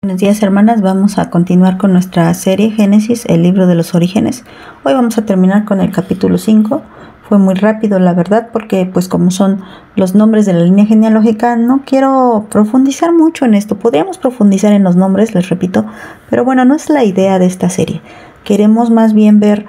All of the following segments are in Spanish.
Buenos días, hermanas, vamos a continuar con nuestra serie Génesis, el libro de los orígenes. Hoy vamos a terminar con el capítulo 5. Fue muy rápido, la verdad, porque pues como son los nombres de la línea genealógica, no quiero profundizar mucho en esto. Podríamos profundizar en los nombres, les repito, pero bueno, no es la idea de esta serie. Queremos más bien ver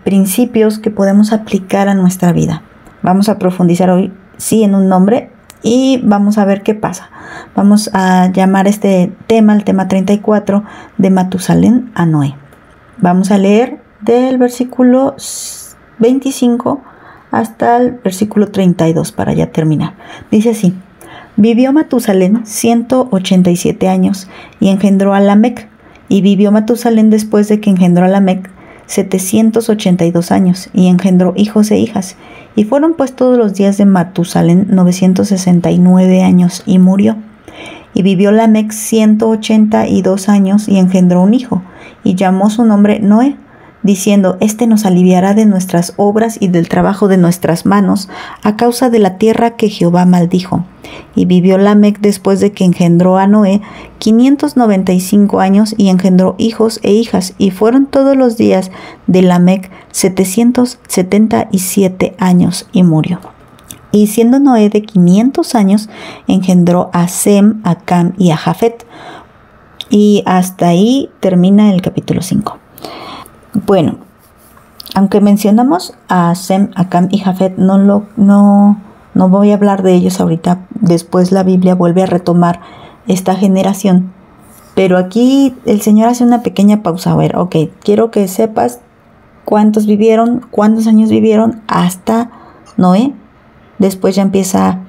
principios que podemos aplicar a nuestra vida. Vamos a profundizar hoy, sí, en un nombre y vamos a ver qué pasa. Vamos a llamar este tema, el tema 34, de Matusalén a Noé. Vamos a leer del versículo 25 hasta el versículo 32 para ya terminar. Dice así: vivió Matusalén 187 años y engendró a Lamec. Y vivió Matusalén después de que engendró a Lamec 782 años y engendró hijos e hijas. Y fueron pues todos los días de Matusalén 969 años y murió. Y vivió Lamec 182 años y engendró un hijo y llamó su nombre Noé, diciendo: Este nos aliviará de nuestras obras y del trabajo de nuestras manos, a causa de la tierra que Jehová maldijo. Y vivió Lamec después de que engendró a Noé 595 años y engendró hijos e hijas, y fueron todos los días de Lamec 777 años y murió. Y siendo Noé de 500 años, engendró a Sem, a Cam y a Jafet. Y hasta ahí termina el capítulo 5. Bueno, aunque mencionamos a Sem, a Cam y Jafet, no voy a hablar de ellos ahorita. Después la Biblia vuelve a retomar esta generación. Pero aquí el Señor hace una pequeña pausa. A ver, ok, quiero que sepas cuántos años vivieron hasta Noé. Después ya empieza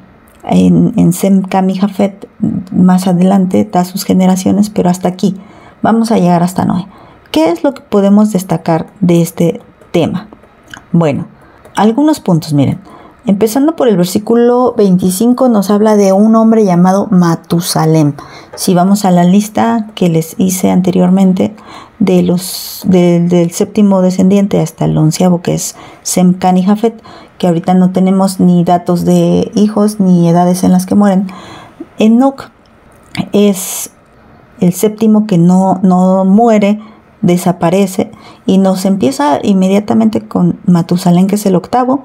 en Sem, Cam y Jafet. Más adelante da sus generaciones, pero hasta aquí. Vamos a llegar hasta Noé. ¿Qué es lo que podemos destacar de este tema? Bueno, algunos puntos, miren. Empezando por el versículo 25, nos habla de un hombre llamado Matusalén. Si vamos a la lista que les hice anteriormente, del séptimo descendiente hasta el 11º, que es Sem, Cam y Jafet, que ahorita no tenemos ni datos de hijos ni edades en las que mueren. Enoc es el séptimo que no muere, desaparece, y nos empieza inmediatamente con Matusalén, que es el 8º.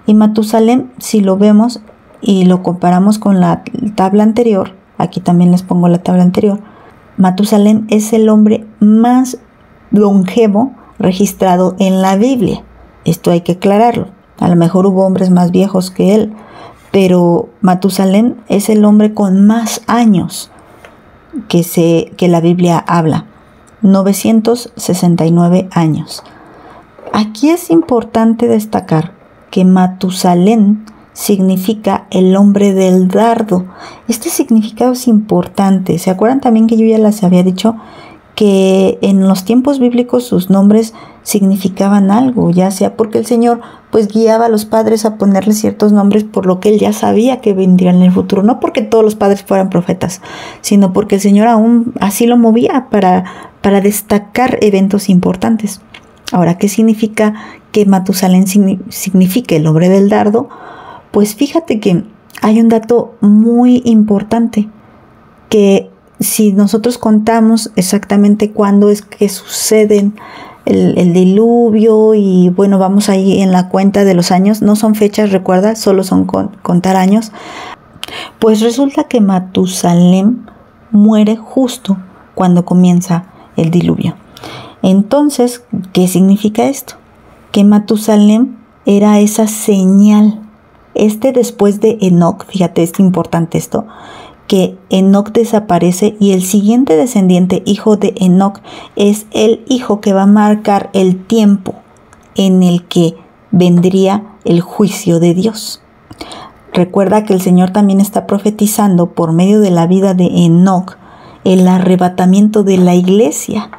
Y Matusalén, si lo vemos y lo comparamos con la tabla anterior, aquí también les pongo la tabla anterior, Matusalén es el hombre más longevo registrado en la Biblia. Esto hay que aclararlo. A lo mejor hubo hombres más viejos que él, pero Matusalén es el hombre con más años que la Biblia habla. 969 años. Aquí es importante destacar que Matusalén significa el hombre del dardo. Este significado es importante. ¿Se acuerdan también que yo ya les había dicho que en los tiempos bíblicos sus nombres significaban algo? Ya sea porque el Señor pues guiaba a los padres a ponerle ciertos nombres por lo que él ya sabía que vendría en el futuro. No porque todos los padres fueran profetas, sino porque el Señor aún así lo movía para destacar eventos importantes. Ahora, ¿qué significa que Matusalén signifique el hombre del dardo? Pues fíjate que hay un dato muy importante, que si nosotros contamos exactamente cuándo es que suceden el diluvio, y bueno, vamos ahí en la cuenta de los años, no son fechas, recuerda, solo son contar años, pues resulta que Matusalén muere justo cuando comienza el diluvio. Entonces, ¿qué significa esto? Que Matusalén era esa señal. Después de Enoc, fíjate, es importante esto, que Enoc desaparece y el siguiente descendiente, hijo de Enoc, es el hijo que va a marcar el tiempo en el que vendría el juicio de Dios. Recuerda que el Señor también está profetizando por medio de la vida de Enoc el arrebatamiento de la iglesia.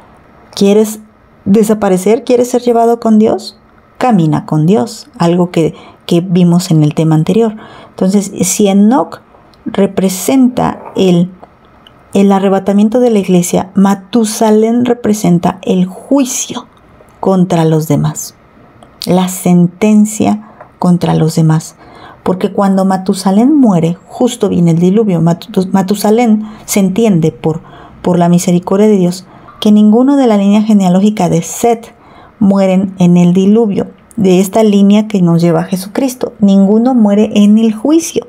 ¿Quieres desaparecer? ¿Quieres ser llevado con Dios? Camina con Dios, algo que vimos en el tema anterior. Entonces, si Enoc representa el arrebatamiento de la iglesia, Matusalén representa el juicio contra los demás, la sentencia contra los demás. Porque cuando Matusalén muere, justo viene el diluvio. Matusalén se entiende por por la misericordia de Dios, que ninguno de la línea genealógica de Set mueren en el diluvio, de esta línea que nos lleva a Jesucristo. Ninguno muere en el juicio.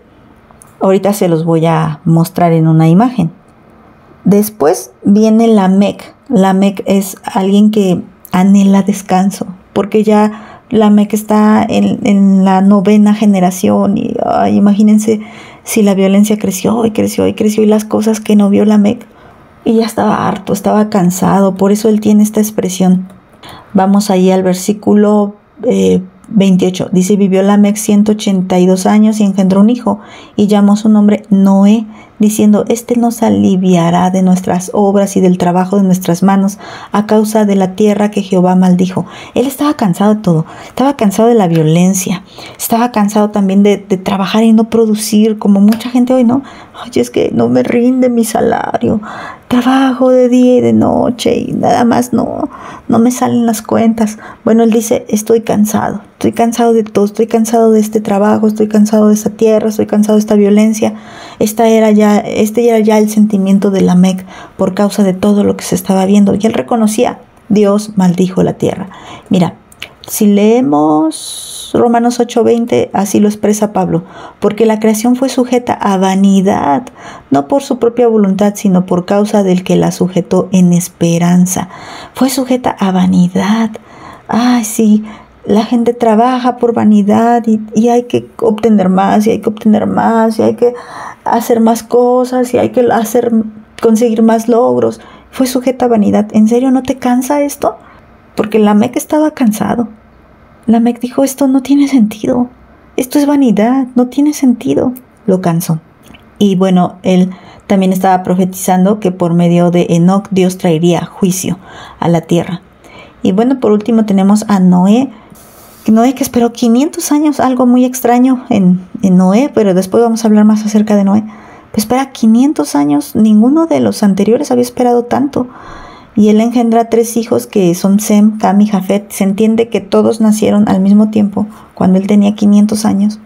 Ahorita se los voy a mostrar en una imagen. Después viene Lamec. Lamec es alguien que anhela descanso, porque ya Lamec está en la 9ª generación y imagínense si la violencia creció y creció y creció y las cosas que no vio Lamec, y ya estaba harto, estaba cansado, por eso él tiene esta expresión. Vamos ahí al versículo 28. Dice: vivió Lamec 182 años y engendró un hijo, y llamó su nombre Noé, diciendo: este nos aliviará de nuestras obras y del trabajo de nuestras manos, a causa de la tierra que Jehová maldijo. Él estaba cansado de todo, estaba cansado de la violencia, estaba cansado también de trabajar y no producir, como mucha gente hoy, ¿no? Ay, es que no me rinde mi salario, trabajo de día y de noche y nada más no me salen las cuentas. Bueno, él dice: estoy cansado de todo, estoy cansado de este trabajo, estoy cansado de esta tierra, estoy cansado de esta violencia. Este era ya el sentimiento de Lamec por causa de todo lo que se estaba viendo. Y él reconocía: Dios maldijo la tierra. Mira, si leemos Romanos 8:20, así lo expresa Pablo: porque la creación fue sujeta a vanidad, no por su propia voluntad, sino por causa del que la sujetó en esperanza. Fue sujeta a vanidad. Ay, sí, la gente trabaja por vanidad y hay que obtener más, y hay que obtener más, y hay que hacer más cosas, y hay que conseguir más logros. Fue sujeta a vanidad. ¿En serio no te cansa esto? Porque Lamec estaba cansado. Lamec dijo: esto no tiene sentido, esto es vanidad, no tiene sentido. Lo cansó. Y bueno, él también estaba profetizando que por medio de Enoc Dios traería juicio a la tierra. Y bueno, por último tenemos a Noé que esperó 500 años, algo muy extraño en Noé, pero después vamos a hablar más acerca de Noé. Pues espera 500 años, ninguno de los anteriores había esperado tanto. Y él engendra 3 hijos que son Sem, Cam y Jafet. Se entiende que todos nacieron al mismo tiempo, cuando él tenía 500 años.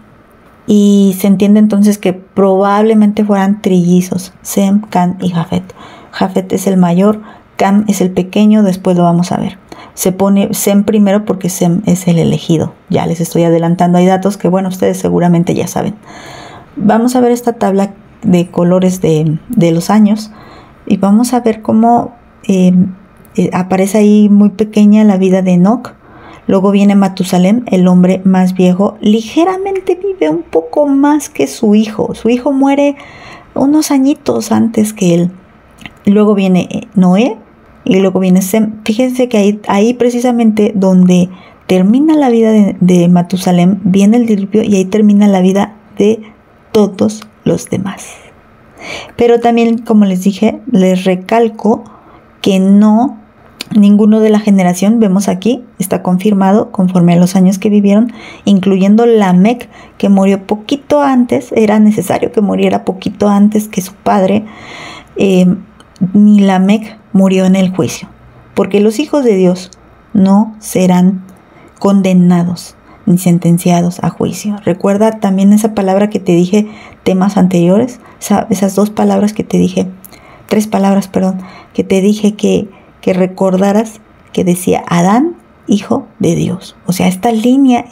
Y se entiende entonces que probablemente fueran trillizos, Sem, Cam y Jafet. Jafet es el mayor, Cam es el pequeño, después lo vamos a ver. Se pone Sem primero porque Sem es el elegido. Ya les estoy adelantando, hay datos que, bueno, ustedes seguramente ya saben. Vamos a ver esta tabla de colores de los años y vamos a ver cómo aparece ahí muy pequeña la vida de Enoc. Luego viene Matusalem, el hombre más viejo, ligeramente vive un poco más que su hijo. Su hijo muere unos añitos antes que él. Luego viene Noé y luego viene Sem. Fíjense que ahí precisamente donde termina la vida de Matusalem, viene el diluvio y ahí termina la vida de todos los demás. Pero también, como les dije, les recalco que no, ninguno de la generación, vemos aquí, está confirmado conforme a los años que vivieron, incluyendo Lamec, que murió poquito antes, era necesario que muriera poquito antes que su padre. Ni Lamec murió en el juicio, porque los hijos de Dios no serán condenados ni sentenciados a juicio. Recuerda también esa palabra que te dije temas anteriores, esas 2 palabras que te dije, 3 palabras, perdón, que te dije que recordaras, que decía Adán, hijo de Dios. O sea, esta línea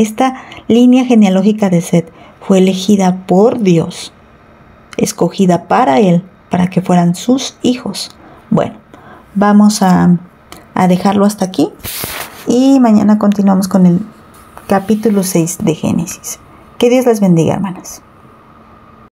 genealógica de Set fue elegida por Dios, escogida para él, para que fueran sus hijos. Bueno, vamos a dejarlo hasta aquí y mañana continuamos con el capítulo 6 de Génesis. Que Dios les bendiga, hermanas.